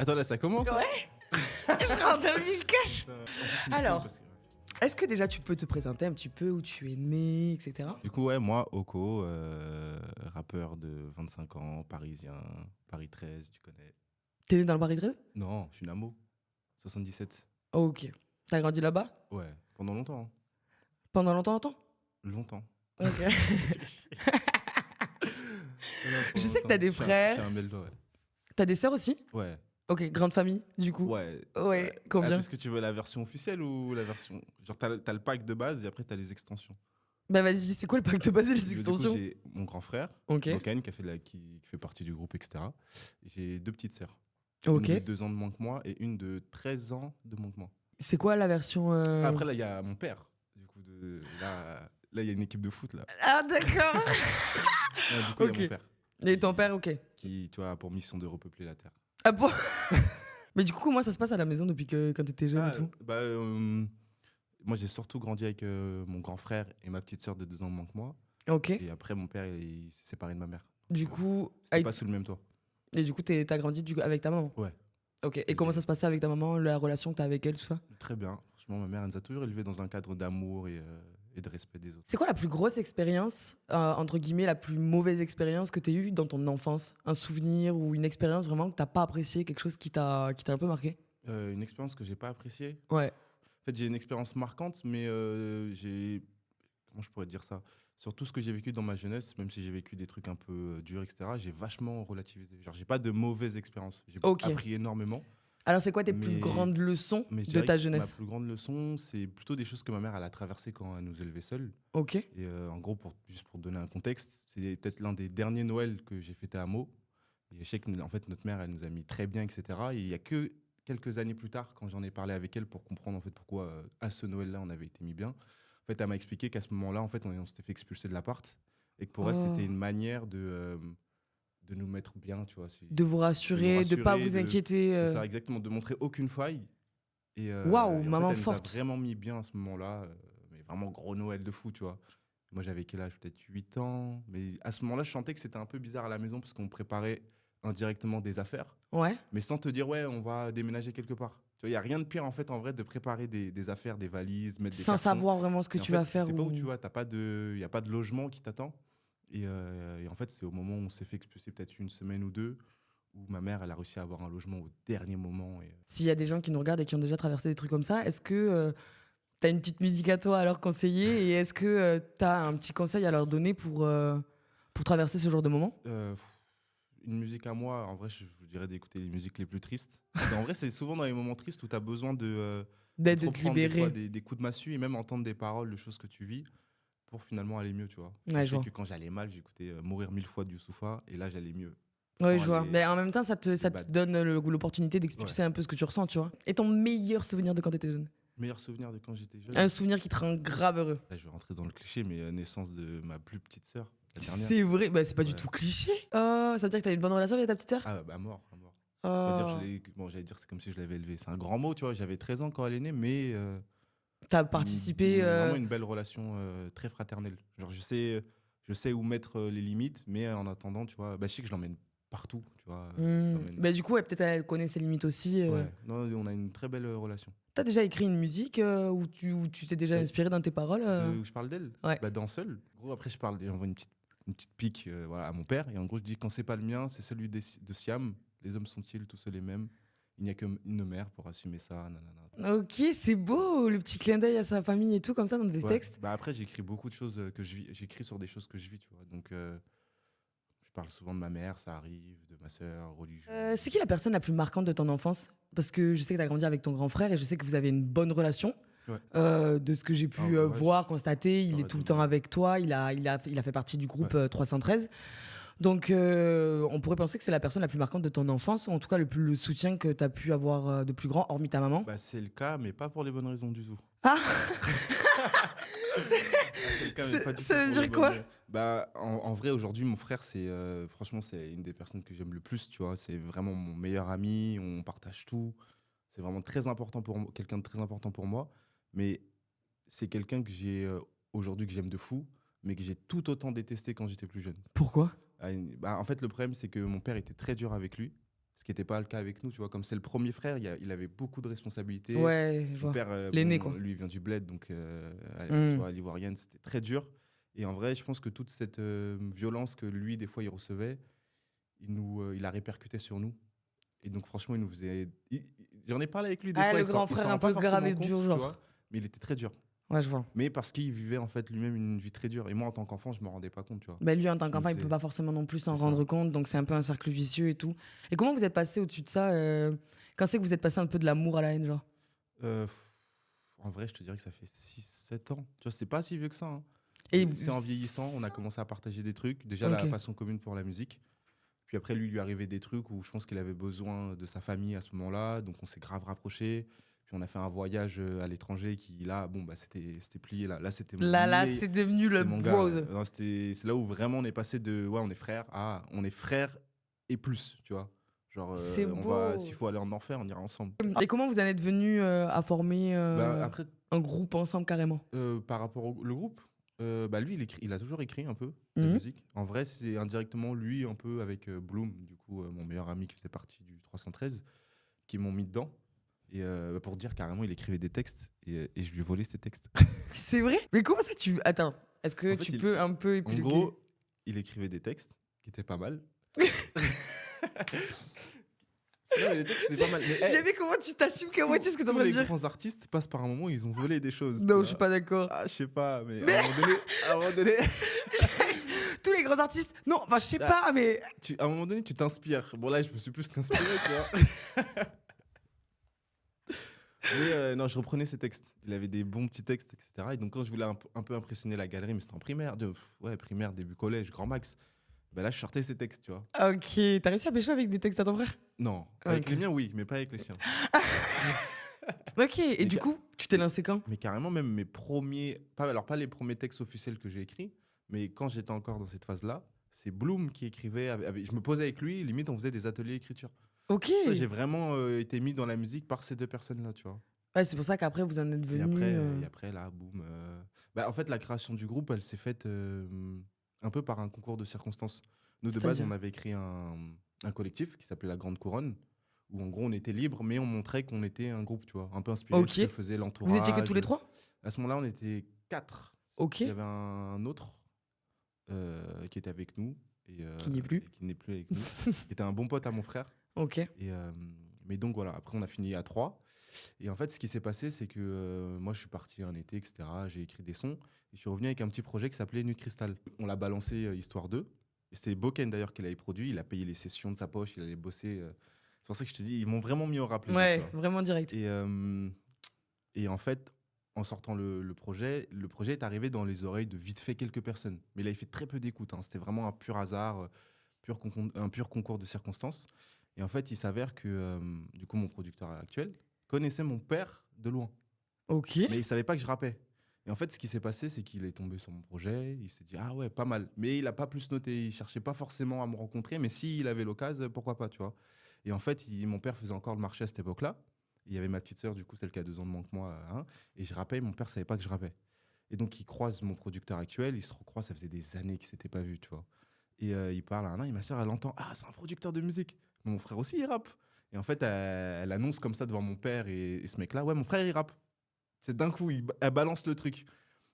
Attends, là, ça commence là Ouais. Je rentre dans le vif cash. Alors. Parce que- Est-ce que déjà tu peux te présenter un petit peu où tu es né, etc. Du coup, ouais, moi, Oko, rappeur de 25 ans, parisien, Paris 13, tu connais. T'es né dans le Paris 13? Non, je suis Namo, 77. Ok. T'as grandi là-bas? Ouais, pendant longtemps. Pendant longtemps? Longtemps. Ok. Non, Je pendant sais que t'as longtemps. des frères. Je suis un Beldo, ouais. T'as des sœurs aussi? Ouais. Ok, grande famille, du coup. Ouais. Ouais, combien? Est-ce que tu veux la version officielle ou la version. Genre, t'as le pack de base et après, t'as les extensions. Bah vas-y, c'est quoi le pack de base et les Du coup, extensions? j'ai mon grand frère, Ok. Lokan, qui fait partie du groupe, etc. Et j'ai deux petites sœurs. Ok. Une de 2 ans de moins que moi et une de 13 ans de moins que moi. C'est quoi la version Après, là, il y a mon père. Du coup, là, il y a une équipe de foot, là. Ah d'accord. Ouais, du coup, il Ok. y a mon père. Et ton père, ok. Qui, tu vois, a pour mission de repeupler la Terre. Ah bon? Mais du coup, comment ça se passe à la maison depuis que quand t'étais jeune et tout? Moi, j'ai surtout grandi avec mon grand frère et ma petite sœur de 2 ans de moins que moi. Ok. Et après, mon père, il s'est séparé de ma mère. Du coup, C'était avec- pas sous le même toit. et du coup, t'as grandi avec ta maman? Ouais. Ok. Et Et- comment ça se passait avec ta maman, la relation que t'as avec elle, tout ça? Très bien. Franchement, ma mère, elle nous a toujours élevés dans un cadre d'amour et de respect des autres. C'est quoi la plus grosse expérience, entre guillemets, la plus mauvaise expérience que t'aies eue dans ton enfance? Un souvenir ou une expérience vraiment que t'as pas apprécié, quelque chose qui t'a un peu marqué? Une expérience que j'ai pas appréciée. Ouais. En fait, j'ai une expérience marquante, mais j'ai. Comment je pourrais dire ça? Sur tout ce que j'ai vécu dans ma jeunesse, même si j'ai vécu des trucs un peu durs, etc., j'ai vachement relativisé. Genre, j'ai pas de mauvaise expérience. J'ai Ok. appris énormément. Alors, c'est quoi tes plus Mais- grandes leçons Mais je de dirais ta que ma jeunesse? plus grande leçon, c'est plutôt des choses que ma mère elle a traversées quand elle nous élevait seuls. Ok. Et en gros, juste pour donner un contexte, c'est peut-être l'un des derniers Noëls que j'ai fêté à Meaux. Et je sais que en fait, notre mère, elle nous a mis très bien, etc. Et il y a que quelques années plus tard, quand j'en ai parlé avec elle pour comprendre en fait pourquoi à ce Noël-là, on avait été mis bien. En fait, elle m'a expliqué qu'à ce moment-là, en fait, on s'était fait expulser de l'appart et que pour elle, Oh. c'était une manière de nous mettre bien, tu vois. De vous rassurer, de pas rassurer, vous inquiéter. C'est ça, exactement, de montrer aucune faille. Et, Waouh, et en maman fait, elle nous a forte. vraiment mis bien à ce moment-là. Mais vraiment gros Noël de fou, tu vois. Moi, j'avais quel âge? Peut-être 8 ans. Mais à ce moment-là, je sentais que c'était un peu bizarre à la maison parce qu'on préparait indirectement des affaires. Ouais. Mais sans te dire, ouais, on va déménager quelque part. Tu vois, il n'y a rien de pire, en fait, en vrai, de préparer des affaires, des valises, mettre des Sans cartons. savoir vraiment ce que Et en tu fait, vas faire. Tu sais pas où ou- tu vas. Il n'y a pas de logement qui t'attend. Et en fait, c'est au moment où on s'est fait expulser, peut-être une semaine ou deux, où ma mère, elle a réussi à avoir un logement au dernier moment. S'il y a des gens qui nous regardent et qui ont déjà traversé des trucs comme ça, est-ce que t'as une petite musique à toi à leur conseiller et est-ce que t'as un petit conseil à leur donner pour traverser ce genre de moment? Une musique à moi, en vrai, je vous dirais d'écouter les musiques les plus tristes. Mais en vrai, c'est souvent dans les moments tristes où tu as besoin de D'être te de te reprendre des fois libérer. des coups de massue et même entendre des paroles de choses que tu vis pour finalement aller mieux, tu vois. Ouais, Je je sais vois. que quand j'allais mal, j'écoutais Mourir 1000 fois du Youssoufa et là, j'allais mieux. Ouais, Pourtant, je vois. les- Mais en même temps, ça te bad. donne l'opportunité d'expulser un peu ce que tu ressens, tu vois. Et ton meilleur souvenir de quand t'étais jeune? Meilleur souvenir de quand j'étais jeune. Un souvenir qui te rend grave heureux. Là, je vais rentrer dans le cliché, mais naissance de ma plus petite sœur, la dernière. C'est vrai, bah, c'est pas du Ouais. tout cliché. Oh, ça veut dire que t'as une bonne relation avec ta petite sœur? Ah, bah, mort, à mort. On va dire, Oh. j'allais dire, c'est comme si je l'avais élevée. C'est un grand mot, tu vois. J'avais 13 ans quand elle est née, mais T'as participé. vraiment une belle relation très fraternelle. Genre, je sais où mettre les limites, mais en attendant, tu vois, bah, je sais que je l'emmène partout, tu vois. Je l'emmène- Bah, du coup, ouais, peut-être elle connaît ses limites aussi. Ouais, non, on a une très belle relation. T'as déjà écrit une musique où tu t'es déjà Ouais. inspiré dans tes paroles Où je parle d'elle, Ouais. bah, dans Seul. Gros, après, j'envoie une petite pique voilà, à mon père, et en gros, je dis, quand c'est pas le mien, c'est celui de Siam. Les hommes sont-ils tous les mêmes? Il n'y a qu'une mère pour assumer ça, nanana. Ok, c'est beau, le petit clin d'œil à sa famille et tout, comme ça, dans des Ouais. textes. Bah après, j'écris beaucoup de choses que je vis. J'écris sur des choses que je vis, tu vois. Donc, je parle souvent de ma mère, ça arrive, de ma sœur, religion. C'est qui la personne la plus marquante de ton enfance? Parce que je sais que t'as grandi avec ton grand frère et je sais que vous avez une bonne relation. Ouais. De ce que j'ai pu ouais, voir, constater, il est j'aurais tout le dû temps me- avec toi, il a fait partie du groupe Ouais. 313. Donc, on pourrait penser que c'est la personne la plus marquante de ton enfance, ou en tout cas le soutien que tu as pu avoir de plus grand, hormis ta maman. Bah, c'est le cas, mais pas pour les bonnes raisons du tout. Ah C'est le cas, mais pas du ça tout veut pour dire les quoi? bonnes- Bah, en vrai, aujourd'hui, mon frère, franchement, c'est une des personnes que j'aime le plus, tu vois. C'est vraiment mon meilleur ami, on partage tout. C'est vraiment très important pour moi, quelqu'un de très important pour moi. Mais c'est quelqu'un que j'ai aujourd'hui que j'aime de fou, mais que j'ai tout autant détesté quand j'étais plus jeune. Pourquoi? Bah, en fait, le problème, c'est que mon père était très dur avec lui. ce qui n'était pas le cas avec nous, tu vois. Comme c'est le premier frère, il avait beaucoup de responsabilités. Ouais, je Mon vois. père, L'aîné, quoi. lui, il vient du bled, donc, tu Hmm. vois, à l'Ivoirienne, c'était très dur. Et en vrai, je pense que toute cette violence que lui, des fois, il recevait, il a répercuté sur nous. Et donc, franchement, il nous faisait. J'en ai parlé avec lui des Ah, fois, le grand il frère s'en un rend pas peu grave forcément et dur, compte, tu genre. vois, mais il était très dur. Ouais, je vois. Mais parce qu'il vivait en fait lui-même une vie très dure. Et moi, en tant qu'enfant, je me rendais pas compte, tu vois. Bah, lui, en tant Je me qu'enfant, il peut faisais. pas forcément non plus s'en C'est ça. rendre compte, donc c'est un peu un cercle vicieux et tout. Et comment vous êtes passé au-dessus de ça quand c'est que vous êtes passé un peu de l'amour à la haine, genre? Euh, pff, En vrai, je te dirais que ça fait 6 7 ans. Tu vois, c'est pas si vieux que ça, hein. Et C'est en vieillissant, on a commencé à partager des trucs. Déjà, ok. la passion commune pour la musique. Puis après, lui arrivait des trucs où je pense qu'il avait besoin de sa famille à ce moment-là. Donc, on s'est grave rapprochés. Puis, on a fait un voyage à l'étranger qui, là, bon, bah, c'était plié. Là, c'était Là, c'est devenu le c'était mon gars. bros. Non, c'est là où vraiment on est passé de, ouais, on est frères à on est frères et plus, tu vois. Genre, C'est s'il beau. faut aller en enfer, on ira ensemble. Et comment vous en êtes venu à former Bah, après, un groupe ensemble carrément? par rapport au le groupe, bah, lui, il a toujours écrit un peu de la Mhm. musique. En vrai, c'est indirectement lui, un peu avec Bloom, du coup, mon meilleur ami qui faisait partie du 313, qui m'ont mis dedans. Et bah, pour dire carrément, il écrivait des textes et je lui volais ces textes. C'est vrai? Mais comment ça tu... Attends, est-ce que En fait, tu peux un peu en épiloguer? gros, il écrivait des textes qui étaient pas mal. Non, mais les textes, c'était pas mal. Mais J'aime bien comment tu t'assumes qu'à moitié ce que t'es en tous train de les dire. grands artistes passent par un moment où ils ont volé des choses, tu Non, je suis vois. pas d'accord. Ah, je sais pas, mais à un moment donné, Tous les grands artistes. Non, enfin, je sais ah, pas, mais. à un moment donné, tu t'inspires. Bon, là, je me suis plus qu'inspiré, tu vois. Mais non, je reprenais ses textes. Il avait des bons petits textes, etc. Et donc, quand je voulais un peu impressionner la galerie, mais c'était en primaire, ouais, primaire, début collège, grand max, ben là, je sortais ses textes, tu vois. Ok, t'as réussi à pécho avec des textes à ton frère? Non, avec Ok. les miens, oui, mais pas avec les siens. Ok, et Mais, du coup, tu t'es lancé quand? mais carrément, même mes premiers, alors pas les premiers textes officiels que j'ai écrits, mais quand j'étais encore dans cette phase-là, c'est Bloom qui écrivait. Je me posais avec lui, limite, on faisait des ateliers d'écriture. Ok. Ça, j'ai vraiment été mis dans la musique par ces deux personnes-là, tu vois. Ouais, c'est pour ça qu'après, vous en êtes venu. Et après là, boum. Bah, en fait, la création du groupe, elle s'est faite un peu par un concours de circonstances. Nous, de base, C'est-à-dire? on avait créé un collectif qui s'appelait La Grande Couronne, où en gros, on était libre, mais on montrait qu'on était un groupe, tu vois, un peu inspiré de Ok. ce que faisait Vous étiez que l'entourage. tous les trois? À ce moment-là, on était 4. Ok. Il y avait un autre qui était avec nous Qui n'y est plus. et qui n'est plus avec nous, qui était un bon pote à mon frère. Ok. Mais donc voilà, après on a fini à 3. Et en fait, ce qui s'est passé, c'est que moi je suis parti un été, etc. J'ai écrit des sons et je suis revenu avec un petit projet qui s'appelait Nuit de Cristal. On l'a balancé Histoire 2. Et c'était Boken d'ailleurs qui l'avait produit. Il a payé les sessions de sa poche, il allait bosser. C'est pour ça que je te dis, ils m'ont vraiment mis au rap les deux, tu Ouais, vois. vraiment direct. Et en fait, en sortant le projet est arrivé dans les oreilles de vite fait quelques personnes. Mais il avait fait très peu d'écoute, hein. C'était vraiment un pur hasard, un pur concours de circonstances. Et en fait, il s'avère que du coup, mon producteur actuel connaissait mon père de loin. Ok. Mais il savait pas que je rappais. Et en fait, ce qui s'est passé, c'est qu'il est tombé sur mon projet. Il s'est dit, ah ouais, pas mal. Mais il a pas plus noté. Il cherchait pas forcément à me rencontrer. Mais s'il avait l'occasion, pourquoi pas, tu vois. Et en fait, mon père faisait encore le marché à cette époque-là. Il y avait ma petite sœur, du coup, celle qui a 2 ans de moins que moi. Hein, et je rappais, mon père savait pas que je rappais. Et donc, il croise mon producteur actuel. Il se recroise, ça faisait des années qu'ils s'étaient pas vus, tu vois. Et il parle à un an, et ma sœur, elle entend, ah, c'est un producteur de musique. Mon frère aussi, il rappe. Et en fait, elle annonce comme ça devant mon père et ce mec-là, ouais, mon frère, il rappe. C'est d'un coup, elle balance le truc.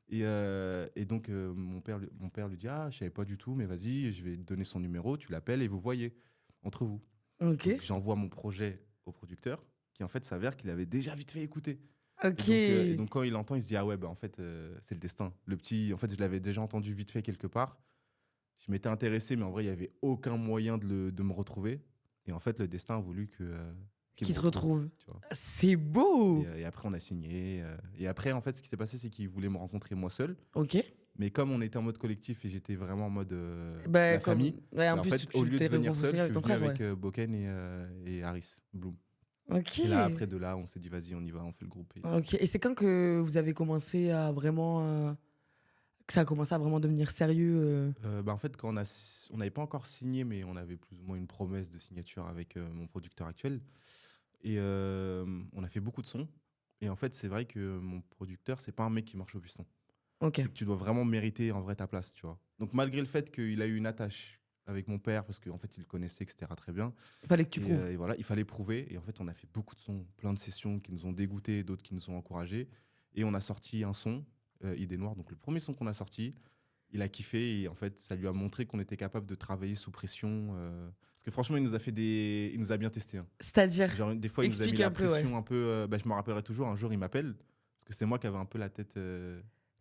Et donc, mon père lui dit, ah, je savais pas du tout, mais vas-y, je vais te donner son numéro, tu l'appelles et vous voyez entre vous. Ok. Donc, j'envoie mon projet au producteur, qui en fait s'avère qu'il avait déjà vite fait écouter. Ok. Et donc quand il entend, il se dit, ah ouais, bah, en fait, c'est le destin. Le petit, en fait, je l'avais déjà entendu vite fait quelque part. Je m'étais intéressé, mais en vrai, il n'y avait aucun moyen de me retrouver. Et en fait, le destin a voulu qu'il Qui me te retrouve. retrouve. Tu vois. C'est beau. Et après, on a signé. Et après, en fait, ce qui s'est passé, c'est qu'il voulait me rencontrer moi seul. Ok. Mais comme on était en mode collectif et j'étais vraiment en mode Bah, la famille, ouais, en bah, en plus, fait, au tu lieu t'es de venir seul, réconcilié je avec suis ton venu frère, ouais. avec Boken et Harris Bloom. Ok. Et là, après, de là, on s'est dit, vas-y, on y va, on fait le groupe. Ok. Et c'est quand que vous avez commencé à vraiment. Que ça a commencé à vraiment devenir sérieux Bah, en fait, quand on n'avait pas encore signé, mais on avait plus ou moins une promesse de signature avec mon producteur actuel. Et on a fait beaucoup de sons. Et en fait, c'est vrai que mon producteur, c'est pas un mec qui marche au piston. Ok. C'est que tu dois vraiment mériter en vrai ta place, tu vois. Donc, malgré le fait qu'il a eu une attache avec mon père parce qu'en fait, il le connaissait, etc. très bien. Il fallait que tu prouves. Et voilà, il fallait prouver. Et en fait, on a fait beaucoup de sons, plein de sessions qui nous ont dégoûtés, d'autres qui nous ont encouragés. Et on a sorti un son, Idée Noire. Donc, le premier son qu'on a sorti, il a kiffé. Et en fait, ça lui a montré qu'on était capable de travailler sous pression. Parce que franchement, il nous a bien testé. Hein. C'est-à-dire, Genre, des fois, il nous a mis explique la un peu, ouais. pression un peu. Je me rappellerai toujours. Un jour, il m'appelle. Parce que c'est moi qui avais un peu la tête.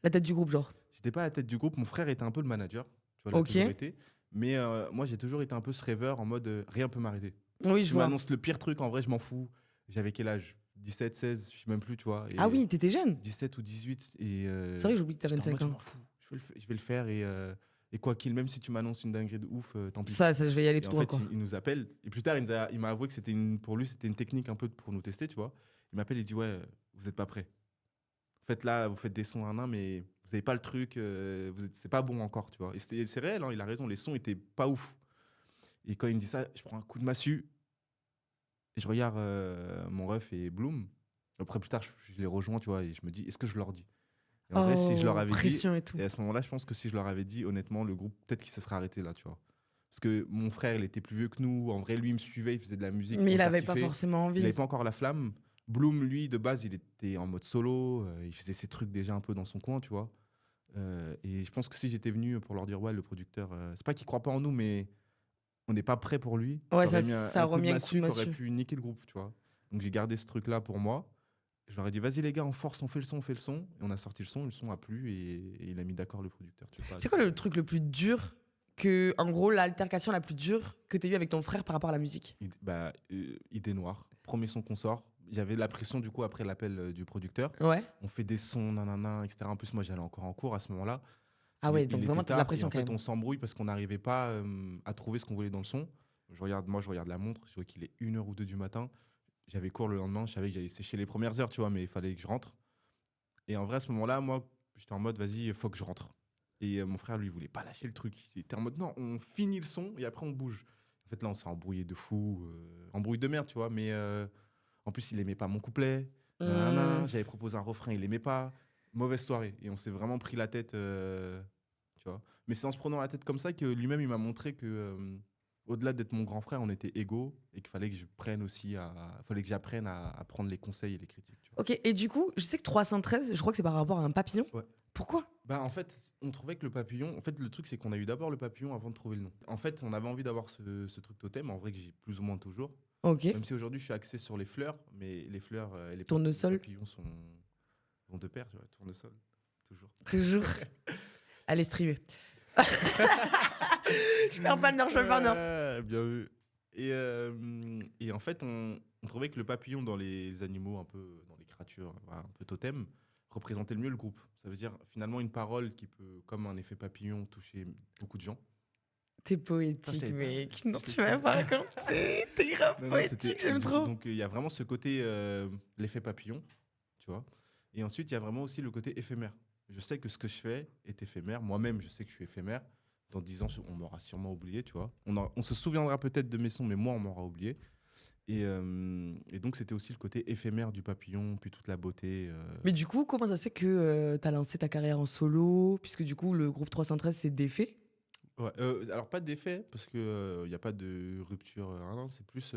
La tête du groupe, genre. J'étais pas à la tête du groupe. Mon frère était un peu le manager. Tu vois, il a Ok. toujours été. Mais moi, j'ai toujours été un peu ce rêveur en mode rien peut m'arrêter. Oui, je Tu vois. m'annonces le pire truc, en vrai, je m'en fous. J'avais quel âge 17, 16, je sais même plus, tu vois. Ah oui, t'étais jeune. 17 ou 18. Et C'est vrai que j'oublie que t'as j'étais en 25 mode, je ans. m'en fous. Je vais le faire. Et quoi qu'il, même si tu m'annonces une dinguerie de ouf, tant pis. Ça, je vais y aller Et tout en droit, fait, quoi. il nous appelle. Et plus tard, il m'a avoué que pour lui, c'était une technique un peu pour nous tester, tu vois. Il m'appelle, il dit, ouais, vous n'êtes pas prêts. En fait, là, vous faites des sons un, mais vous n'avez pas le truc, c'est pas bon encore, tu vois. Et c'est réel, hein, il a raison, les sons étaient pas ouf. Et quand il me dit ça, je prends un coup de massue et je regarde mon ref et Bloom. Après, plus tard, je les rejoins, tu vois, et je me dis, est-ce que je leur dis? Et en vrai, si je leur Oh, avais dit, pression et tout. et à ce moment-là, je pense que si je leur avais dit, honnêtement, le groupe, peut-être qu'il se serait arrêté là, tu vois. Parce que mon frère, il était plus vieux que nous. En vrai, lui, il me suivait, il faisait de la musique Mais pour il me faire avait pas kiffer. forcément Il envie. n'avait pas encore la flamme. Bloom, lui, de base, il était en mode solo. Il faisait ses trucs déjà un peu dans son coin, tu vois. Et je pense que si j'étais venu pour leur dire, ouais, le producteur, c'est pas qu'il croit pas en nous, mais on n'est pas prêt pour lui. Ouais, Ça aurait mis ça un coup de remet un coup de massue qui aurait massue. pu niquer le groupe, tu vois. Donc j'ai gardé ce truc-là pour moi. Je leur ai dit, vas-y les gars, on force, on fait le son, on fait le son. Et on a sorti le son a plu et il a mis d'accord le producteur. Tu vois, C'est quoi le truc le plus dur en gros, l'altercation la plus dure que t'as eu avec ton frère par rapport à la musique? Idée Noire, premier son qu'on sort. J'avais la pression du coup après l'appel du producteur. Ouais. On fait des sons, nanana, etc. En plus, moi j'allais encore en cours à ce moment-là. Ah ouais, Il donc était vraiment, t'as de la tard et pression en quand fait même. on s'embrouille parce qu'on n'arrivait pas à trouver ce qu'on voulait dans le son. Je regarde la montre, je vois qu'il est 1h ou 2 du matin. J'avais cours le lendemain, je savais que j'allais sécher les premières heures, tu vois, mais il fallait que je rentre. Et en vrai, à ce moment-là, moi, j'étais en mode, vas-y, il faut que je rentre. Et mon frère, lui, il voulait pas lâcher le truc. Il était en mode, non, on finit le son et après on bouge. En fait, là, on s'est embrouillé de fou, embrouille de merde, tu vois, mais en plus, il aimait pas mon couplet. Hmm. Nanana, j'avais proposé un refrain, il aimait pas. Mauvaise soirée. Et on s'est vraiment pris la tête, tu vois. Mais c'est en se prenant la tête comme ça que lui-même, il m'a montré que, au-delà d'être mon grand frère, on était égaux et qu'il fallait que fallait que j'apprenne à prendre les conseils et les critiques, tu Ok, et du coup, je sais que 313, je crois que c'est par rapport à un papillon. vois. Ouais. Pourquoi? Bah, en fait, on trouvait que le papillon. En fait, le truc, c'est qu'on a eu d'abord le papillon avant de trouver le nom. En fait, on avait envie d'avoir ce truc totem, en vrai, que j'ai plus ou moins toujours. Ok. Même si aujourd'hui, je suis axé sur les fleurs, mais les fleurs et les Tournesol. papillons vont de pair, tu vois, tournesol, toujours. Toujours. Allez, streamer. Je perds pas le nord, je perds pas le nord. Bien vu. Et en fait, on trouvait que le papillon dans les animaux, un peu, dans les créatures, voilà, un peu totem, représentait le mieux le groupe. Ça veut dire finalement une parole qui peut, comme un effet papillon, toucher beaucoup de gens. T'es Ça, je poétique, t'avais pas- mec. Non, je t'ai tu m'as expliqué. pas raconté. T'es grave Non, non, poétique, j'aime trop. Donc il y a vraiment ce côté l'effet papillon, tu vois. Et ensuite, il y a vraiment aussi le côté éphémère. Je sais que ce que je fais est éphémère. Moi-même, je sais que je suis éphémère. Dans 10 ans, on m'aura sûrement oublié, tu vois. On se souviendra peut-être de mes sons, mais moi, on m'aura oublié. Et donc, c'était aussi le côté éphémère du papillon, puis toute la beauté. Mais du coup, comment ça se fait que t'as lancé ta carrière en solo? Puisque du coup, le groupe 313, c'est défait. Ouais, alors, pas d'effet, parce qu'il n'y a pas de rupture. Non, c'est plus.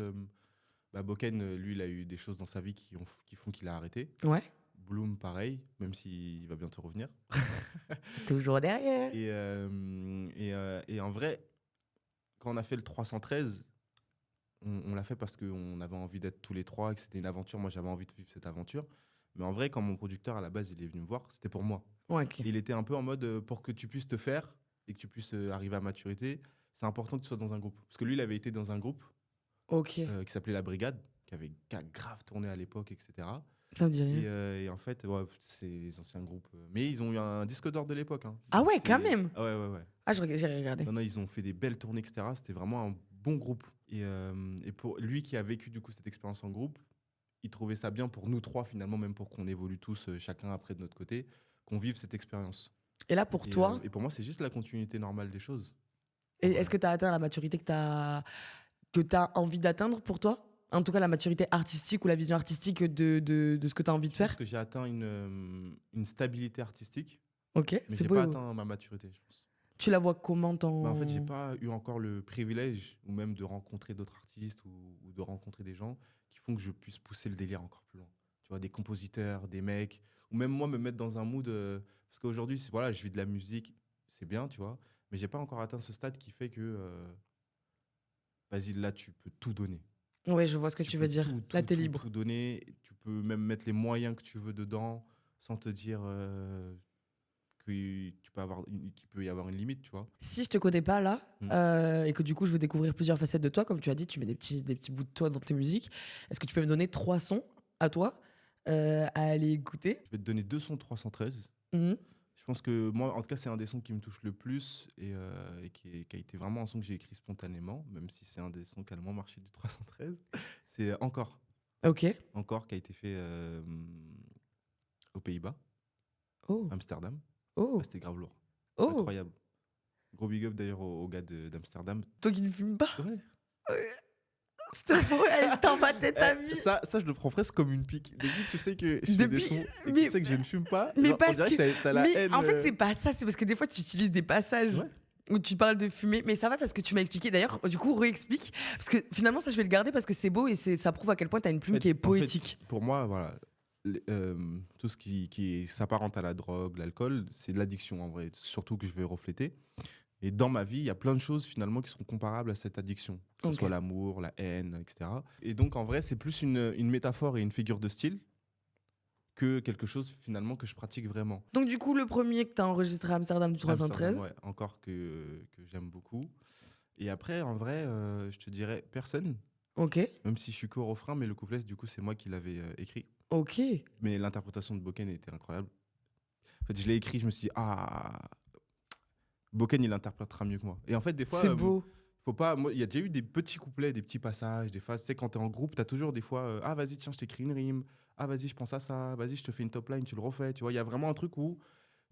Boken, lui, il a eu des choses dans sa vie qui font qu'il a arrêté. Ouais. Bloom, pareil, même s'il va bientôt revenir. Toujours derrière. Et en vrai, quand on a fait le 313, on l'a fait parce qu'on avait envie d'être tous les trois et que c'était une aventure. Moi, j'avais envie de vivre cette aventure. Mais en vrai, quand mon producteur, à la base, il est venu me voir, c'était pour moi. Ouais, ok. Et il était un peu en mode, pour que tu puisses te faire et que tu puisses arriver à maturité, c'est important que tu sois dans un groupe. Parce que lui, il avait été dans un groupe Ok. qui s'appelait La Brigade, qui a grave tourné à l'époque, etc. Ça me dit rien. Et en fait, ouais, c'est les anciens groupes. Mais ils ont eu un disque d'or de l'époque. Hein. Ah ouais, C'est- quand même. Ah ouais, ouais, ouais. Ah, j'ai regardé. Non, non, ils ont fait des belles tournées, etc. C'était vraiment un bon groupe. Et pour lui qui a vécu du coup cette expérience en groupe, il trouvait ça bien pour nous trois finalement, même pour qu'on évolue tous chacun après de notre côté, qu'on vive cette expérience. Et là, pour toi, Et pour moi, c'est juste la continuité normale des choses. est-ce que t'as atteint la maturité que t'as envie d'atteindre pour toi? En tout cas, la maturité artistique ou la vision artistique de ce que t'as envie de Je pense faire? que j'ai atteint une stabilité artistique, Ok, mais c'est j'ai beau. pas atteint ma maturité, je pense. Tu la vois comment En fait, j'ai pas eu encore le privilège, ou même de rencontrer d'autres artistes, ou de rencontrer des gens qui font que je puisse pousser le délire encore plus loin. Tu vois, des compositeurs, des mecs, ou même moi me mettre dans un mood. Parce qu'aujourd'hui, voilà, je vis de la musique, c'est bien, tu vois, mais j'ai pas encore atteint ce stade qui fait que, vas-y, là, tu peux tout donner. Ouais, je vois ce que Tu tu peux veux dire. tout, Là, tout, t'es tout, libre. tout donner. Tu peux même mettre les moyens que tu veux dedans, sans te dire que qu'il peut y avoir une limite, tu vois. Si je te connais pas là, Mm. et que du coup je veux découvrir plusieurs facettes de toi, comme tu as dit, tu mets des petits bouts de toi dans tes musiques. Est-ce que tu peux me donner 3 sons à toi à aller écouter? Je vais te donner deux sons de 313. Mhm. Je pense que moi, en tout cas, c'est un des sons qui me touche le plus et qui a été vraiment un son que j'ai écrit spontanément, même si c'est un des sons qui a le moins marché du 313. C'est Encore. Ok. Encore, qui a été fait aux Pays-Bas, Oh, Amsterdam. oh, Ah, c'était grave lourd. oh. Incroyable. Gros big up d'ailleurs aux gars d'Amsterdam. Toi qui ne fumes pas. Ouais. Cette fois, elle t'a battu ta vie. Ça, je le prends presque comme une pique. Depuis que tu sais que je fais des Depuis- sons et que mais- tu sais que je ne fume pas, mais genre, on parce dirait que t'as la Mais haine. en fait, c'est pas ça. C'est parce que des fois, tu utilises des passages Ouais. où tu parles de fumer. Mais ça va parce que tu m'as expliqué. D'ailleurs, du coup, réexplique. Parce que finalement, ça, je vais le garder parce que c'est beau et ça prouve à quel point tu as une plume qui est En fait, poétique. pour moi, voilà, tout ce qui s'apparente à la drogue, l'alcool, c'est de l'addiction en vrai, surtout que je vais refléter. Et dans ma vie, il y a plein de choses finalement qui sont comparables à cette addiction, que ce Ok. soit l'amour, la haine, etc. Et donc en vrai, c'est plus une métaphore et une figure de style que quelque chose finalement que je pratique vraiment. Donc, du coup, le premier que tu as enregistré à Amsterdam du 313. Amsterdam, ouais, encore que j'aime beaucoup. Et après, en vrai, je te dirais personne, Ok. même si je suis qu'au refrain, mais le couplet, du coup, c'est moi qui l'avais écrit. Ok. Mais l'interprétation de Boken était incroyable. En fait, je l'ai écrit, je me suis dit, ah, Boken, il interprétera mieux que moi. Et en fait, des fois, C'est beau. faut pas. Moi, il y a déjà eu des petits couplets, des petits passages, des phases. Tu sais, quand t'es en groupe, t'as toujours des fois, ah, vas-y, tiens, je t'écris une rime. Ah, vas-y, je pense à ça. Vas-y, je te fais une top line, tu le refais. Tu vois, il y a vraiment un truc où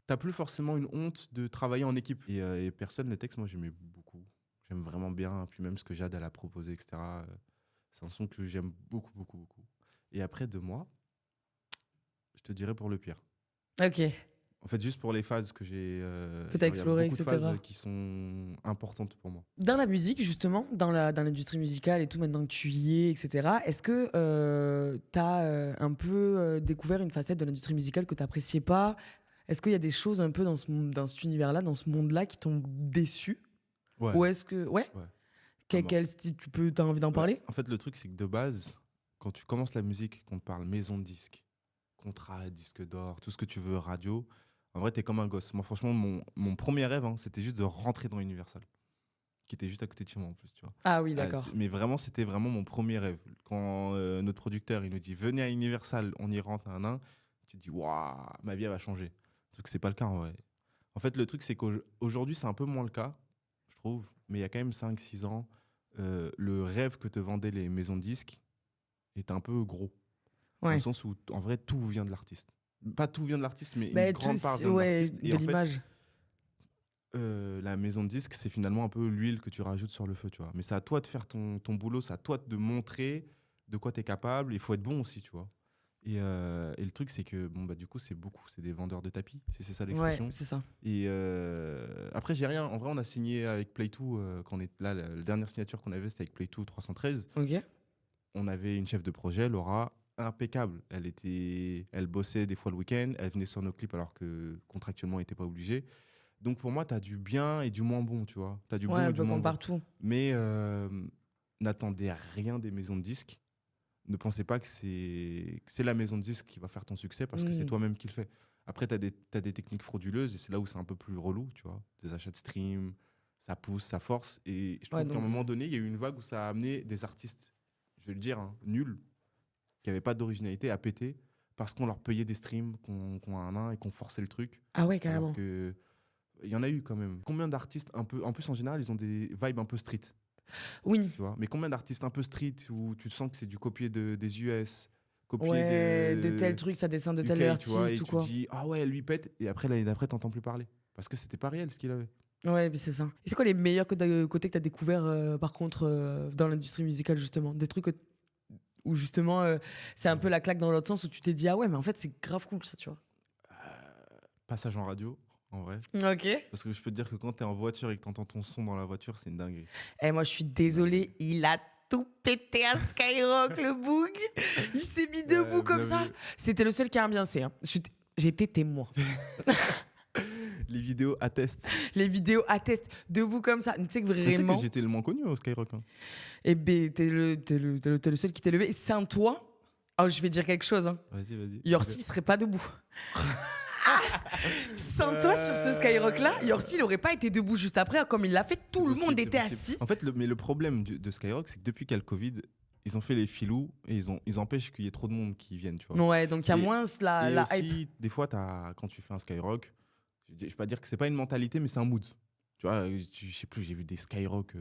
t'as plus forcément une honte de travailler en équipe. Et personne, le texte, moi, j'aimais beaucoup. J'aime vraiment bien. Puis même ce que Jade, elle a proposé, etc. C'est un son que j'aime beaucoup, beaucoup, beaucoup. Et après, de moi, je te dirais pour le pire. Ok. En fait, juste pour les phases que j'ai. Que t'as Il y a exploré, beaucoup de etc. phases qui sont importantes pour moi. Dans la musique, justement, dans l'industrie musicale et tout, maintenant que tu y es, etc., est-ce que tu as un peu découvert une facette de l'industrie musicale que tu n'appréciais pas? Est-ce qu'il y a des choses un peu dans cet univers-là, dans ce monde-là, qui t'ont déçu? Ouais. Ou est-ce que. Ouais? Ouais. Quel style t'as envie d'en Ouais. parler? En fait, le truc, c'est que de base, quand tu commences la musique, qu'on te parle maison de disque, contrat, disque d'or, tout ce que tu veux, radio, en vrai, t'es comme un gosse. Moi, franchement, mon premier rêve, hein, c'était juste de rentrer dans Universal, qui était juste à côté de chez moi en plus, tu vois. Ah oui, d'accord. Mais vraiment, c'était vraiment mon premier rêve. Quand notre producteur, il nous dit, venez à Universal, on y rentre, tu te dis, waouh, ma vie, elle va changer. Sauf que c'est pas le cas, en vrai. En fait, le truc, c'est qu'aujourd'hui, c'est un peu moins le cas, je trouve. Mais il y a quand même 5-6 ans, le rêve que te vendaient les maisons de disques est un peu gros. Dans Ouais. le sens où, en vrai, tout vient de l'artiste. Pas tout vient de l'artiste, mais Bah, une grande part vient de ouais, l'artiste. Et de en fait, l'image. la maison de disques, c'est finalement un peu l'huile que tu rajoutes sur le feu, tu vois. Mais c'est à toi de faire ton boulot, c'est à toi de montrer de quoi tu es capable. Il faut être bon aussi, tu vois. Et le truc, c'est que, bon, bah, du coup, c'est des vendeurs de tapis, si c'est ça Ouais, l'expression. c'est ça. Et après, j'ai rien. En vrai, on a signé avec Play2. Quand on est là, la dernière signature qu'on avait, c'était avec Play2 313. Ok. On avait une chef de projet, Laura, impeccable. Elle bossait des fois le week-end. Elle venait sur nos clips alors que contractuellement, elle n'était pas obligée. Donc pour moi, tu as du bien et du moins bon, tu vois. Tu as du Ouais, bon un et du peu moins comme bon. partout. Mais n'attendez rien des maisons de disques. Ne pensez pas que c'est la maison de disques qui va faire ton succès parce que c'est toi-même qui le fais. Après, tu as des techniques frauduleuses et c'est là où c'est un peu plus relou, tu vois. Des achats de stream, ça pousse, ça force. Et je trouve qu'à un moment donné, il y a eu une vague où ça a amené des artistes, je vais le dire, hein, nuls, qui n'avaient pas d'originalité à péter parce qu'on leur payait des streams, qu'on et qu'on forçait le truc. Ah ouais, carrément. Alors que il y en a eu quand même. Combien d'artistes un peu. En plus, en général, ils ont des vibes un peu street. Oui. Tu vois. Mais combien d'artistes un peu street où tu sens que c'est du copier des US, copier Ouais, de tel truc, ça descend de tel UK, tu vois, et artiste ou tu quoi. dis, ah ouais, lui pète, et après, l'année d'après, t'entends plus parler. Parce que c'était pas réel ce qu'il avait. Ouais, mais c'est ça. Et c'est quoi les meilleurs côtés que tu as découvert par contre dans l'industrie musicale justement? Des trucs où justement c'est un peu la claque dans l'autre sens où tu t'es dit ah ouais mais en fait c'est grave cool ça tu vois. Passage en radio. en vrai. Ok. Parce que je peux te dire que quand t'es en voiture et que t'entends ton son dans la voiture, c'est une dinguerie. Et moi, je suis désolée, il a tout pété à Skyrock, le boug. Il s'est mis debout comme Bien ça. vu. C'était le seul qui a ambiancé. Hein. J'étais témoin. Les vidéos attestent. Les vidéos attestent debout comme ça. Tu sais que Tu sais que vraiment. j'étais le moins connu au Skyrock. Hein. Eh ben, t'es le seul qui t'est levé. Et sans toi, oh, je vais dire quelque chose. Hein. Vas-y. Yorsi, il serait pas debout. Sans toi, sur ce Skyrock-là, Yorsi, il aurait pas été debout juste après. Comme il l'a fait, tout le monde était assis. En fait, le problème de Skyrock, c'est que depuis qu'il y a le Covid, ils ont fait les filous et ils empêchent qu'il y ait trop de monde qui vienne, tu vois. Ouais, donc il y a moins Et la aussi, hype. des fois, quand tu fais un Skyrock, je vais pas dire que c'est pas une mentalité, mais c'est un mood. Tu vois, je sais plus, j'ai vu des Skyrock,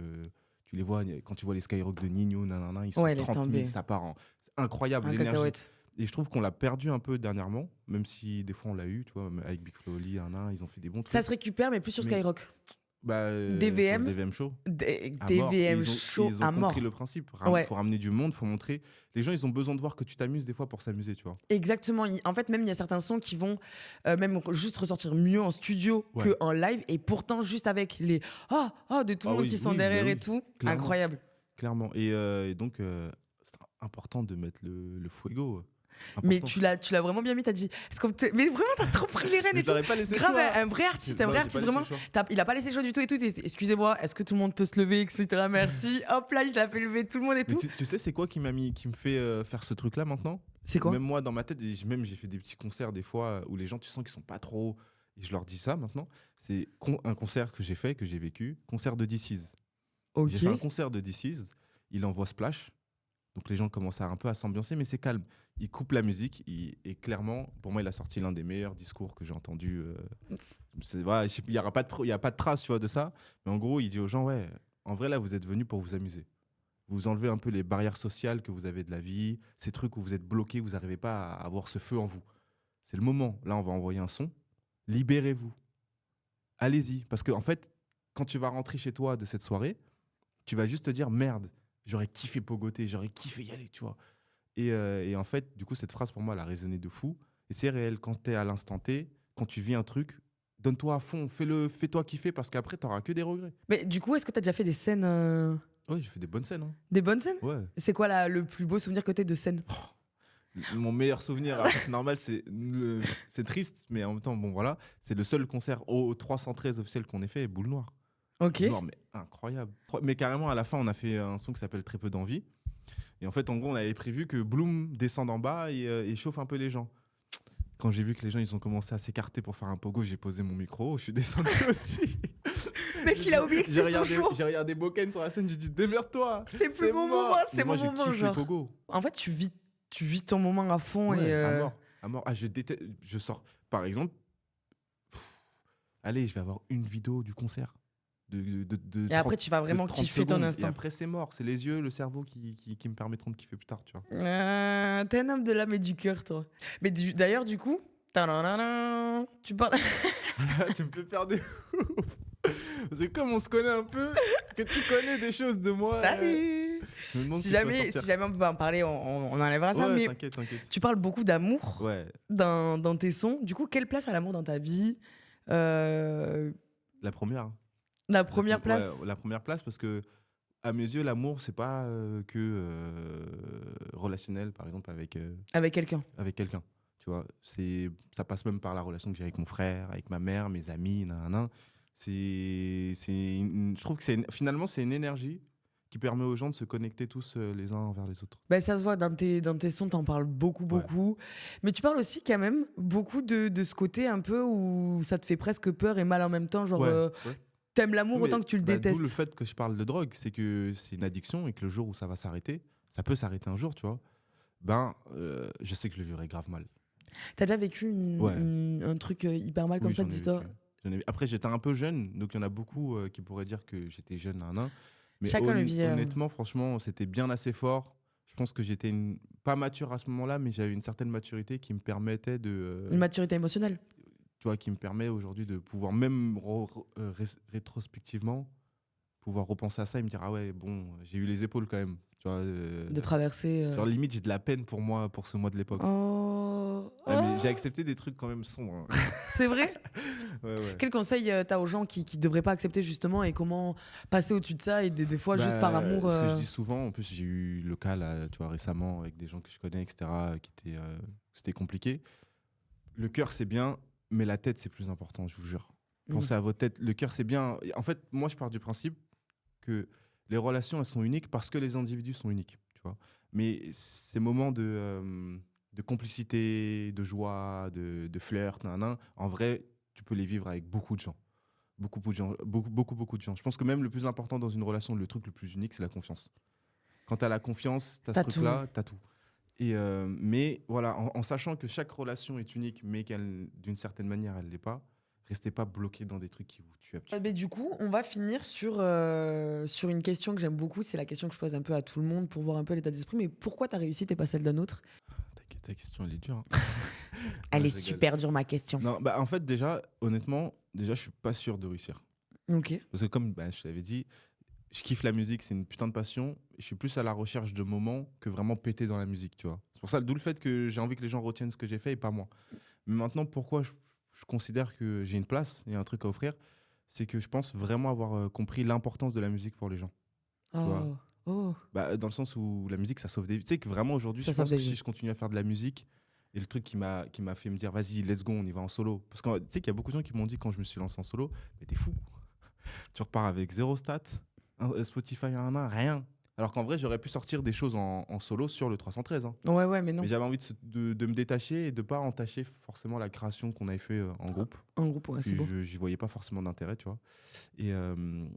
tu les vois, quand tu vois les Skyrock de Nino, nanana, ils sont Ouais, laisse 30 000, tomber. ça part en... C'est incroyable, Un l'énergie. cacahuète. Et je trouve qu'on l'a perdu un peu dernièrement, même si des fois on l'a eu, tu vois, avec Big Flo Oli, ils ont fait des bons trucs. Ça se récupère, mais plus sur Mais- Skyrock. Bah, DVM. sur le DVM Show. À mort. DVM Ils ont, chaud ils ont à mort. compris le principe. Ouais. Faut ramener du monde, faut montrer. Les gens, ils ont besoin de voir que tu t'amuses des fois pour s'amuser, tu vois. Exactement. En fait, même il y a certains sons qui vont même juste ressortir mieux en studio Ouais. qu'en live. Et pourtant, juste avec les de tout le monde Oui, qui sont oui, derrière bah et oui, tout. clairement. Incroyable. Clairement. Et donc, c'est important de mettre le fuego. Mais Important. tu l'as vraiment bien mis. T'as dit. Mais vraiment, t'as trop pris les rênes Mais et je tout. leur ai pas laissé le Grave, choix. un vrai artiste, Non, j'ai pas laissé vraiment. le choix. Il a pas laissé le choix du tout et tout. Excusez-moi, est-ce que tout le monde peut se lever, etc. Merci. Hop là, il l'a fait lever tout le monde et Mais tout. tu sais, c'est quoi qui me fait faire ce truc-là maintenant? C'est quoi? Même moi, dans ma tête, même j'ai fait des petits concerts des fois où les gens, tu sens qu'ils sont pas trop. Et je leur dis ça maintenant. C'est un concert que j'ai fait, que j'ai vécu. Concert de DC's. Ok. J'ai fait un concert de DC's. Il envoie Splash. Donc les gens commencent un peu à s'ambiancer, mais c'est calme. Il coupe la musique. Et clairement, pour moi, il a sorti l'un des meilleurs discours que j'ai entendu. Voilà, il n'y a pas de trace, tu vois, de ça. Mais en gros, il dit aux gens, ouais, en vrai, là, vous êtes venus pour vous amuser. Vous enlevez un peu les barrières sociales que vous avez de la vie, ces trucs où vous êtes bloqués, vous n'arrivez pas à avoir ce feu en vous. C'est le moment. Là, on va envoyer un son. Libérez-vous. Allez-y. Parce que, en fait, quand tu vas rentrer chez toi de cette soirée, tu vas juste te dire, merde, j'aurais kiffé pogoter, j'aurais kiffé y aller, tu vois. Et en fait, du coup, cette phrase, pour moi, elle a résonné de fou. Et c'est réel. Quand tu es à l'instant T, quand tu vis un truc, donne-toi à fond, fais-toi kiffer, parce qu'apraprès, tu n'auras que des regrets. Mais du coup, est-ce que t'as déjà fait des scènes, Oui, j'ai fait des bonnes scènes. Hein. des bonnes scènes? Ouais. C'est quoi le plus beau souvenir que t'aies de scène? Mon meilleur souvenir, après, c'est normal, c'est triste, mais en même temps, bon voilà, c'est le seul concert au 313 officiel qu'on ait fait, Boule Noire. Ok. Boule Noire, mais incroyable. Mais carrément, à la fin, on a fait un son qui s'appelle Très peu d'envie. Et en fait, en gros, on avait prévu que Bloom descende en bas et chauffe un peu les gens. Quand j'ai vu que les gens ils ont commencé à s'écarter pour faire un pogo, j'ai posé mon micro, je suis descendu aussi. Mec, il a oublié que c'était son show. J'ai regardé Boken sur la scène, j'ai dit démerde-toi. C'est plus mon mort. moment, c'est Mais moi, mon moment, je kiffe genre. les pogos. En fait, tu vis ton moment à fond Ouais, et. à mort. À mort. Ah, je déteste. Je sors. Par exemple, allez, je vais avoir une vidéo du concert. Et après, tu vas vraiment de 30 kiffer ton secondes. Et instant. après, c'est mort. C'est les yeux, le cerveau qui me permettront de kiffer plus tard, tu vois. T'es un homme de l'âme et du cœur, toi. Mais d'ailleurs, du coup, tu parles. Tu me fais faire des ouf. Parce que comme on se connaît un peu, que tu connais des choses de moi. Salut. Je me demande Si tu vas jamais sortir. on peut pas en parler, on enlèvera ça. Ouais, Mais t'inquiète. tu parles beaucoup d'amour Ouais. dans tes sons. Du coup, quelle place a l'amour dans ta vie? La La première. première place. Ouais, la première place parce que à mes yeux, l'amour, c'est pas relationnel, par exemple, Avec quelqu'un. avec quelqu'un. Tu vois, ça passe même par la relation que j'ai avec mon frère, avec ma mère, mes amis, nanana. Je trouve que finalement, c'est une énergie qui permet aux gens de se connecter tous les uns envers les autres. Ben, ça se voit dans tes sons, t'en parles beaucoup. Mais tu parles aussi quand même beaucoup de ce côté un peu où ça te fait presque peur et mal en même temps. Genre, Ouais. t'aimes l'amour Mais, autant que tu le d'où détestes. le fait que je parle de drogue, c'est que c'est une addiction et que le jour où ça va s'arrêter, ça peut s'arrêter un jour, tu vois. Je sais que je le vivrai grave mal. T'as déjà vécu Ouais. un truc hyper mal comme Oui, ça j'en ai d'histoire? vécu. Après, j'étais un peu jeune, donc il y en a beaucoup qui pourraient dire que j'étais jeune, nan. Mais Chacun le vit. honnêtement, franchement, c'était bien assez fort. Je pense que j'étais pas mature à ce moment-là, mais j'avais une certaine maturité qui me permettait Une maturité émotionnelle. tu vois, qui me permet aujourd'hui de pouvoir même rétrospectivement pouvoir repenser à ça et me dire ah ouais bon j'ai eu les épaules quand même Tu vois, De traverser. genre limite, j'ai de la peine pour moi pour ce mois de l'époque. Oh. Ouais, mais j'ai accepté des trucs quand même sombres. Hein. C'est vrai. Ouais. Quel conseil t'as aux gens qui devraient pas accepter justement et comment passer au-dessus de ça et des fois juste par amour Ce que je dis souvent, en plus j'ai eu le cas là, tu vois, récemment avec des gens que je connais, etc., c'était compliqué. Le cœur c'est bien, mais la tête c'est plus important, je vous jure. Pensez à votre tête. Le cœur c'est bien. En fait, moi je pars du principe que les relations elles sont uniques parce que les individus sont uniques, tu vois. Mais ces moments de complicité, de joie, de flirt, en vrai, tu peux les vivre avec beaucoup de gens. Beaucoup de gens. Beaucoup de gens. Je pense que même le plus important dans une relation, le truc le plus unique, c'est la confiance. Quand tu as la confiance, tu as ce truc-là, tu as tout. Et mais voilà, en sachant que chaque relation est unique, mais qu'elle, d'une certaine manière, elle ne l'est pas, restez pas bloqué dans des trucs qui vous tuent. Mais du coup, on va finir sur une question que j'aime beaucoup. C'est la question que je pose un peu à tout le monde pour voir un peu l'état d'esprit. Mais pourquoi ta réussite et pas celle d'un autre? Ta question, elle est dure. Hein. Elle est super dure, ma question. Non, en fait, honnêtement, je suis pas sûr de réussir. Ok. Parce que comme je t'avais dit, je kiffe la musique, c'est une putain de passion. Je suis plus à la recherche de moments que vraiment péter dans la musique, tu vois. C'est pour ça, d'où le fait que j'ai envie que les gens retiennent ce que j'ai fait et pas moi. Mais maintenant, pourquoi je considère que j'ai une place et un truc à offrir, c'est que je pense vraiment avoir compris l'importance de la musique pour les gens. Tu vois. Dans le sens où la musique, ça sauve des vies. Tu sais que vraiment aujourd'hui, je pense que si je continue à faire de la musique, et le truc qui m'a fait me dire, vas-y, let's go, on y va en solo. Parce que tu sais qu'il y a beaucoup de gens qui m'ont dit quand je me suis lancé en solo, mais t'es fou. Tu repars avec zéro stat, Spotify, rien. Alors qu'en vrai, j'aurais pu sortir des choses en solo sur le 313. Hein. Ouais, mais non. Mais j'avais envie de me détacher et de pas entacher forcément la création qu'on avait fait en groupe. En groupe, ouais, c'est beau. J'y voyais pas forcément d'intérêt, tu vois. Et,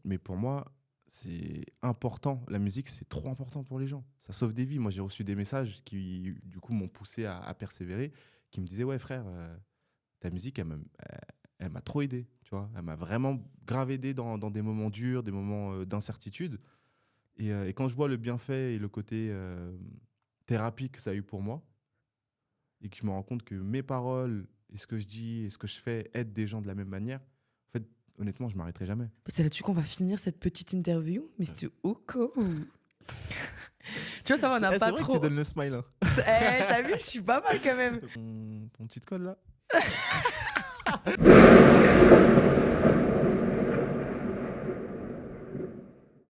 mais pour moi, c'est important. La musique, c'est trop important pour les gens. Ça sauve des vies. Moi, j'ai reçu des messages qui, du coup, m'ont poussé à persévérer, qui me disaient, ouais, frère, ta musique, elle m'a trop aidé, tu vois. Elle m'a vraiment grave aidé dans des moments durs, des moments d'incertitude. Et quand je vois le bienfait et le côté thérapie que ça a eu pour moi, et que je me rends compte que mes paroles et ce que je dis et ce que je fais aident des gens de la même manière, en fait, honnêtement, je m'arrêterai jamais. C'est là-dessus qu'on va finir cette petite interview, Mr. Oko. Tu vois, ça va, on n'a pas trop... C'est vrai que tu donnes le smile. Hein. T'as vu, je suis pas mal quand même. Ton cheat code, là